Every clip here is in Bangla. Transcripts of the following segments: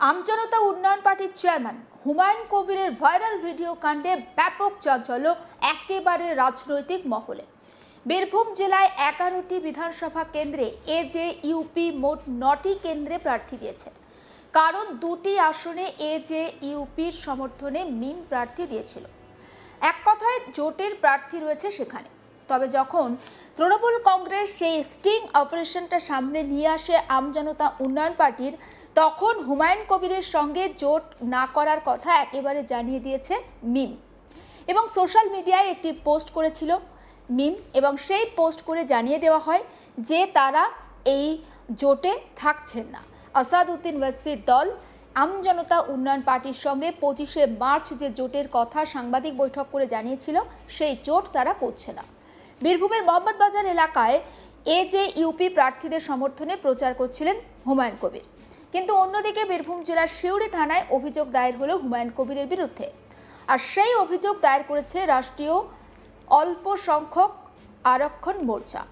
আমজনতা উন্নয়ন পার্টির চেয়ারম্যান হুমায়ুন কবিরের ভাইরাল ভিডিও কাণ্ডে ব্যাপক চাঞ্চল্য একেবারে রাজনৈতিক মহলে। বীরভূম জেলায় 11টি বিধানসভা কেন্দ্রে এজেইউপি মোট 9টি কেন্দ্রে প্রার্থী দিয়েছে, কারণ 2টি আসনে এজেইউপির সমর্থনে মিম প্রার্থী দিয়েছিল। এক কথায় জোটের প্রার্থী রয়েছে সেখানে। তবে যখন তৃণমূল কংগ্রেস সেই স্টিং অপারেশনটা সামনে নিয়ে আসে আমজনতা উন্নয়ন পার্টির, তখন হুমায়ুন কবিরের সঙ্গে জোট না করার কথা একেবারে জানিয়ে দিয়েছে মিম এবং সোশ্যাল মিডিয়ায় একটি পোস্ট করেছিল মিম, এবং সেই পোস্ট করে জানিয়ে দেওয়া হয় যে তারা এই জোটে থাকছেন না। আসাদউদ্দিন ওয়াইসির দল আমজনতা উন্নয়ন পার্টির সঙ্গে 25শে মার্চ যে জোটের কথা সাংবাদিক বৈঠক করে জানিয়েছিল, সেই জোট তারা করছে না। বীরভূমের মোহাম্মদবাজার এলাকায় এজেইউপি প্রার্থীদের সমর্থনে প্রচার করছিলেন হুমায়ুন কবির, কিন্তু অন্যদিকে বীরভূম জেলার সিউড়ি থানায় অভিযোগ দায়ের হলো হুমায়ুন কবিরের বিরুদ্ধে। আর সেই অভিযোগ দায়ের করেছে রাষ্ট্রীয় অল্প সংখ্যক আরক্ষণ মোর্চা।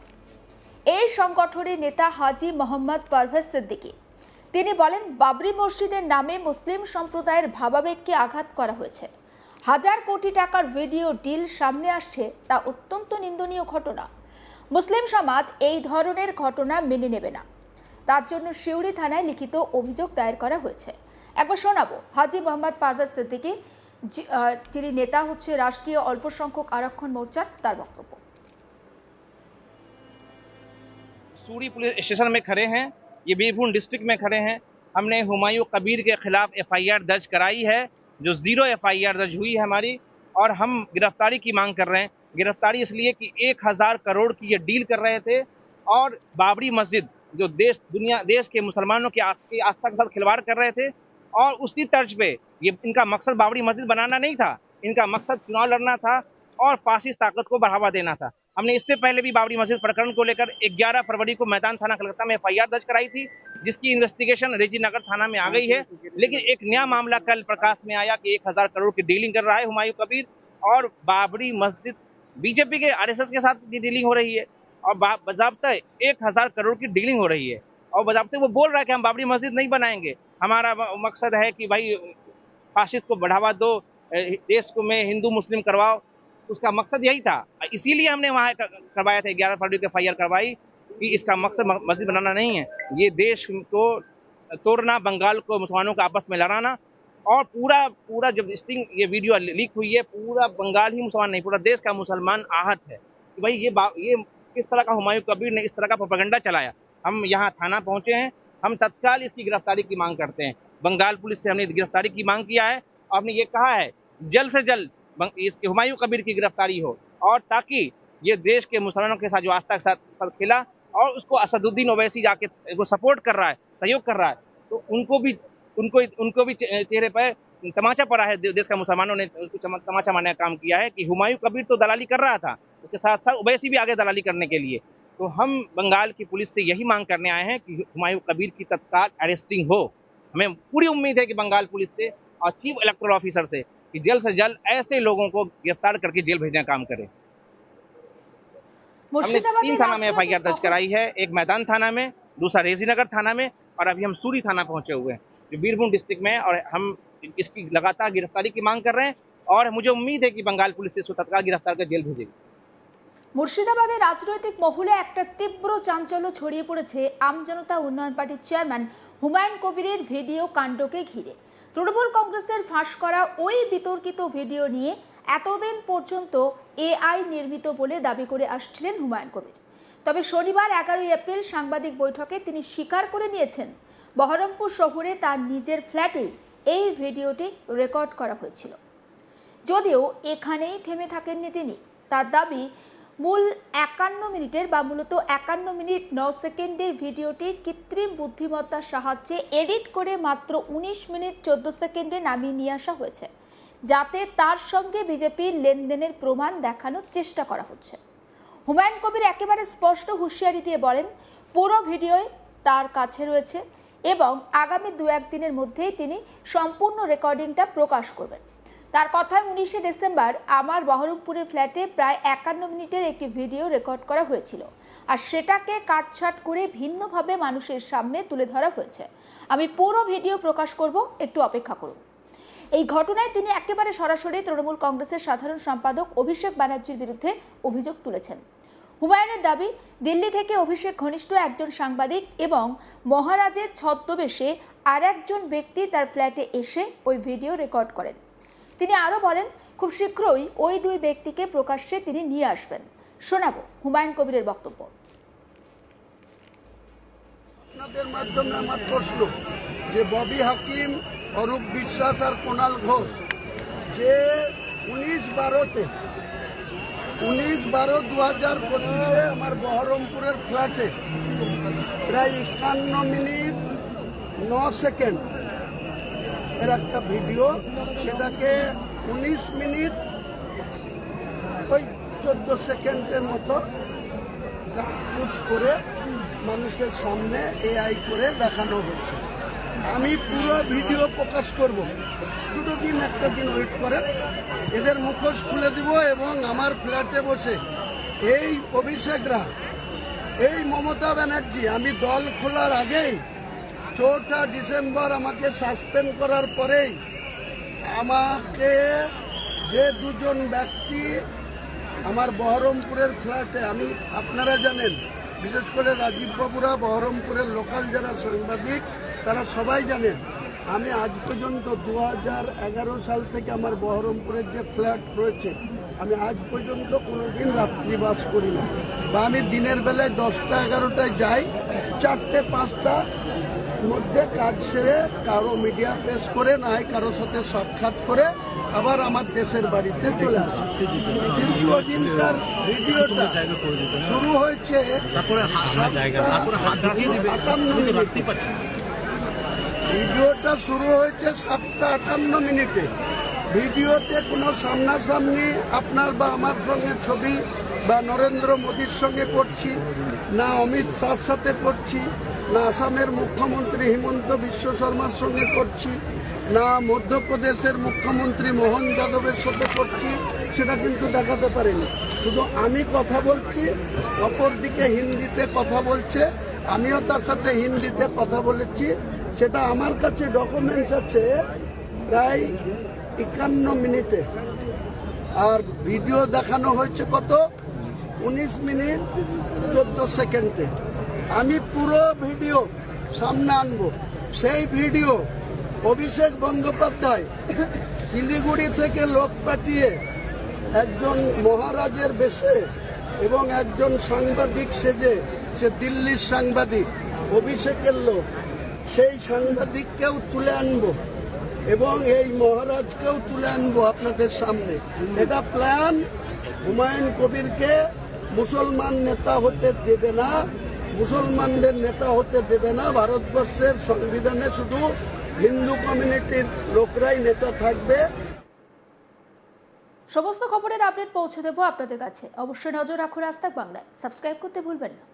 এই সংগঠনের নেতা হাজি মোহাম্মদ পারভেজ সিদ্দিকী তিনি বলেন, বাবরি মসজিদের নামে মুসলিম সম্প্রদায়ের ভাবাবেগকে আঘাত করা হয়েছে। হাজার কোটি টাকার ভিডিও ডিল সামনে আসছে, তা অত্যন্ত নিন্দনীয় ঘটনা। মুসলিম সমাজ এই ধরনের ঘটনা মেনে নেবে না, তার জন্য সিউড়ি থানায় লিখিত অভিযোগ দায়ের করা হয়েছে। একবার শোনাবো হাজি মোহাম্মদ পারভেজ সিদ্দিকী, যিনি নেতা হচ্ছে রাষ্ট্রীয় অল্প সংখ্যক আরক্ষণ মোর্চার, তার বক্তব্য। सूरी पुलिस स्टेशन में खड़े हैं, ये बीरभूम डिस्ट्रिक्ट में खड़े हैं। हमने हुमायूं कबीर के खिलाफ एफआईआर दर्ज कराई है, जो 0 एफआईआर दर्ज हुई है हमारी, और हम गिरफ्तारी की मांग कर रहे हैं। गिरफ्तारी इसलिए कि 1000 करोड़ की ये डील कर रहे थे, और बाबरी मस्जिद जो देश के मुसलमानों की आस्था के साथ खिलवाड़ कर रहे थे, और उसी तर्ज पे ये इनका मकसद बाबरी मस्जिद बनाना नहीं था, इनका मकसद चुनाव लड़ना था और फासिस्ट ताकत को बढ़ावा देना था। हमने इससे पहले भी बाबरी मस्जिद प्रकरण को लेकर 11 फरवरी को मैदान थाना कलकत्ता में एफआईआर दर्ज कराई थी, जिसकी इन्वेस्टिगेशन रेजीनगर थाना में आ गई है। लेकिन एक नया मामला कल प्रकाश में आया कि 1000 करोड़ की डीलिंग कर रहा है हुमायूं कबीर, और बाबरी मस्जिद बीजेपी के आरएसएस के साथ की डीलिंग हो रही है, और बाज़ाब्ता 1000 करोड़ की डीलिंग हो रही है, और बाज़ाब्ते वो बोल रहा है कि हम बाबरी मस्जिद नहीं बनाएंगे, हमारा मकसद है कि भाई फासिस्ट को बढ़ावा दो, देश को में हिंदू मुस्लिम करवाओ। उसका मकसद यही था, इसीलिए हमने वहाँ करवाया था, 11 फरवरी को एफआईआर करवाई कि इसका मकसद मस्जिद बनाना नहीं है, ये देश को तोड़ना, बंगाल को मुसलमानों को आपस में लड़ाना। और पूरा जब स्टिंग ये वीडियो लीक हुई है, पूरा बंगाल ही मुसलमान नहीं, पूरा देश का मुसलमान आहत है कि भाई ये किस तरह का हुमायूं कबीर ने इस तरह का प्रोपेगेंडा चलाया। हम यहाँ थाना पहुँचे हैं, हम तत्काल इसकी गिरफ्तारी की मांग करते हैं। बंगाल पुलिस से हमने गिरफ्तारी की मांग किया है, और हमने ये कहा है जल्द से जल्द इसके हुमायूं कबीर की गिरफ्तारी हो, और ताकि ये देश के मुसलमानों के साथ जो आस्था के साथ खेला, और उसको असदुद्दीन ओवैसी जाके वो सपोर्ट कर रहा है, सहयोग कर रहा है, तो उनको भी चेहरे पर तमाचा पड़ा है। देश का मुसलमानों ने उसको तमाचा मारने का काम किया है कि हुमायूं कबीर तो दलाली कर रहा था, उसके साथ साथ ओवैसी भी आगे दलाली करने के लिए। तो हम बंगाल की पुलिस से यही मांग करने आए हैं कि हुमायूं कबीर की तत्काल अरेस्टिंग हो। हमें पूरी उम्मीद है कि बंगाल पुलिस से और चीफ इलेक्टोरल ऑफिसर से कि जल्द से जल्द ऐसे लोगों को गिरफ्तार करके जेल भेजने का काम करें। हमने 3 थाना में एफआईआर दर्ज कराई है, एक मैदान थाना में, दूसरा रेजीनगर थाना में, और अभी हम सूरी थाना पहुंचे हुए हैं जो बीरभूम डिस्ट्रिक्ट में, और हम इसकी लगातार गिरफ्तारी की मांग कर रहे हैं, और मुझे उम्मीद है कि बंगाल पुलिस इसको तत्काल गिरफ्तार कर जेल भेजेगी। মুর্শিদাবাদের রাজনৈতিক মহলে একটা তীব্র চাঞ্চল্য ছড়িয়ে পড়েছে আমজনতা উন্নয়ন পার্টির চেয়ারম্যান হুমায়ুন কবিরের ভিডিও কাণ্ডকে ঘিরে। তৃণমূল কংগ্রেসের ফাঁস করা ওই বিতর্কিত ভিডিও নিয়ে এতদিন পর্যন্ত এআই নির্মিত বলে দাবি করে আসছিলেন হুমায়ুন কবির। তবে শনিবার 11 এপ্রিল সাংবাদিক বৈঠকে তিনি স্বীকার করে নিয়েছেন, বহরমপুর শহরে তার নিজের ফ্ল্যাটে এই ভিডিওটি রেকর্ড করা হয়েছিল। যদিও এখানেই থেমে থাকেননি তিনি, তার দাবি মূল 51 মিনিটের বা মূলত 51 মিনিট 9 সেকেন্ডের ভিডিওটি কৃত্রিম বুদ্ধিমত্তার সাহায্যে এডিট করে মাত্র 19 মিনিট 14 সেকেন্ডে নামিয়ে নিয়ে আসা হয়েছে, যাতে তার সঙ্গে বিজেপির লেনদেনের প্রমাণ দেখানোর চেষ্টা করা হচ্ছে। হুমায়ুন কবির একেবারে স্পষ্ট হুঁশিয়ারি দিয়ে বলেন, পুরো ভিডিওই তার কাছে রয়েছে এবং আগামী 2-1 দিনের মধ্যেই তিনি সম্পূর্ণ রেকর্ডিংটা প্রকাশ করবেন। তার কথায় 19শে ডিসেম্বর আমার বহরমপুরের ফ্ল্যাটে প্রায় 51 মিনিটের একটি ভিডিও রেকর্ড করা হয়েছিল, আর সেটাকে কাটছাট করে ভিন্নভাবে মানুষের সামনে তুলে ধরা হয়েছে। আমি পুরো ভিডিও প্রকাশ করব, একটু অপেক্ষা করুন। এই ঘটনায় তিনি একেবারে সরাসরি তৃণমূল কংগ্রেসের সাধারণ সম্পাদক অভিষেক ব্যানার্জির বিরুদ্ধে অভিযোগ তুলেছেন। হুমায়ুনের দাবি, দিল্লি থেকে অভিষেক ঘনিষ্ঠ একজন সাংবাদিক এবং মহারাজের ছদ্মবেশে আর একজন ব্যক্তি তার ফ্ল্যাটে এসে ওই ভিডিও রেকর্ড করেন। তিনি আরও বলেন, খুব শীঘ্রই ওই দুই ব্যক্তিকে প্রকাশ্যে তিনি নিয়ে আসবেন। শোনাবো হুমায়ুন কবিরের বক্তব্য। আপনাদের মাধ্যমে আমার প্রশ্ন যে ববি হাকিম, অরূপ বিশ্বাস আর কুণাল ঘোষ যে 19/12/2025 আমার বহরমপুরের ফ্ল্যাটে প্রায় 51 মিনিট 9 সেকেন্ড এর একটা ভিডিও, সেটাকে 19 মিনিট ওই 14 সেকেন্ডের মতো কাট করে মানুষের সামনে এআই করে দেখানো হচ্ছে। আমি পুরো ভিডিও প্রকাশ করব, দুটো দিন একটা দিন ওয়েট করে এদের মুখোশ খুলে দিব এবং আমার ফ্ল্যাটে বসে এই অভিষেকরা, এই মমতা ব্যানার্জি, আমি দল খোলার আগেই 4টা ডিসেম্বর আমাকে সাসপেন্ড করার পরেই আমাকে যে দুজন ব্যক্তি আমার বহরমপুরের ফ্ল্যাটে, আমি আপনারা জানেন, বিশেষ করে রাজীব বাবুরা, বহরমপুরের লোকাল যারা সাংবাদিক তারা সবাই জানেন, আমি আজ পর্যন্ত 2011 সাল থেকে আমার বহরমপুরের যে ফ্ল্যাট রয়েছে, আমি আজ পর্যন্ত কোনোদিন রাত্রিবাস করি না, বা আমি দিনের বেলায় 10টা 11টায় যাই, 4টে 5টা মধ্যে কাজ সেরে কারো মিডিয়া পেশ করে, না হয় কারোর সাথে সাক্ষাৎ করে আবার আমার দেশের বাড়িতে চলে আসে। দীর্ঘদিনকার ভিডিওটা শুরু হয়েছে 7:58 মিনিটে। ভিডিওতে কোনো সামনাসামনি আপনার বা আমার সঙ্গে ছবি বা নরেন্দ্র মোদীর সঙ্গে করছি না, অমিত শাহর সাথে করছি না, আসামের মুখ্যমন্ত্রী হিমন্ত বিশ্ব শর্মার সঙ্গে করছি না, মধ্যপ্রদেশের মুখ্যমন্ত্রী মোহন যাদবের সাথে করছি, সেটা কিন্তু দেখাতে পারিনি। শুধু আমি কথা বলছি, অপরদিকে হিন্দিতে কথা বলছে, আমিও তার সাথে হিন্দিতে কথা বলেছি, সেটা আমার কাছে ডকুমেন্টস আছে প্রায় 51 মিনিটে। আর ভিডিও দেখানো হয়েছে কত? 19 মিনিট 14 সেকেন্ডে। আমি পুরো ভিডিও সামনে আনবো। সেই ভিডিও অভিষেক বন্দ্যোপাধ্যায় শিলিগুড়ি থেকে লোক পাঠিয়ে একজন মহারাজের বেশে এবং একজন সাংবাদিক সেজে, সে দিল্লির সাংবাদিক, অভিষেকের লোক, সেই সাংবাদিককেও তুলে আনবো এবং এই মহারাজকেও তুলে আনবো আপনাদের সামনে। এটা প্ল্যান। হুমায়ুন কবিরকে মুসলমান নেতা হতে দেবে না, মুসলমানদের নেতা হতে দেবে না। ভারতবর্ষের সংবিধানে শুধু হিন্দু কমিউনিটির লোকরাই নেতা থাকবে। সমস্ত খবরের আপডেট পৌঁছে দেবো আপনাদের কাছে। অবশ্যই নজর রাখুন আজ তাক বাংলায়। সাবস্ক্রাইব করতে ভুলবেন না।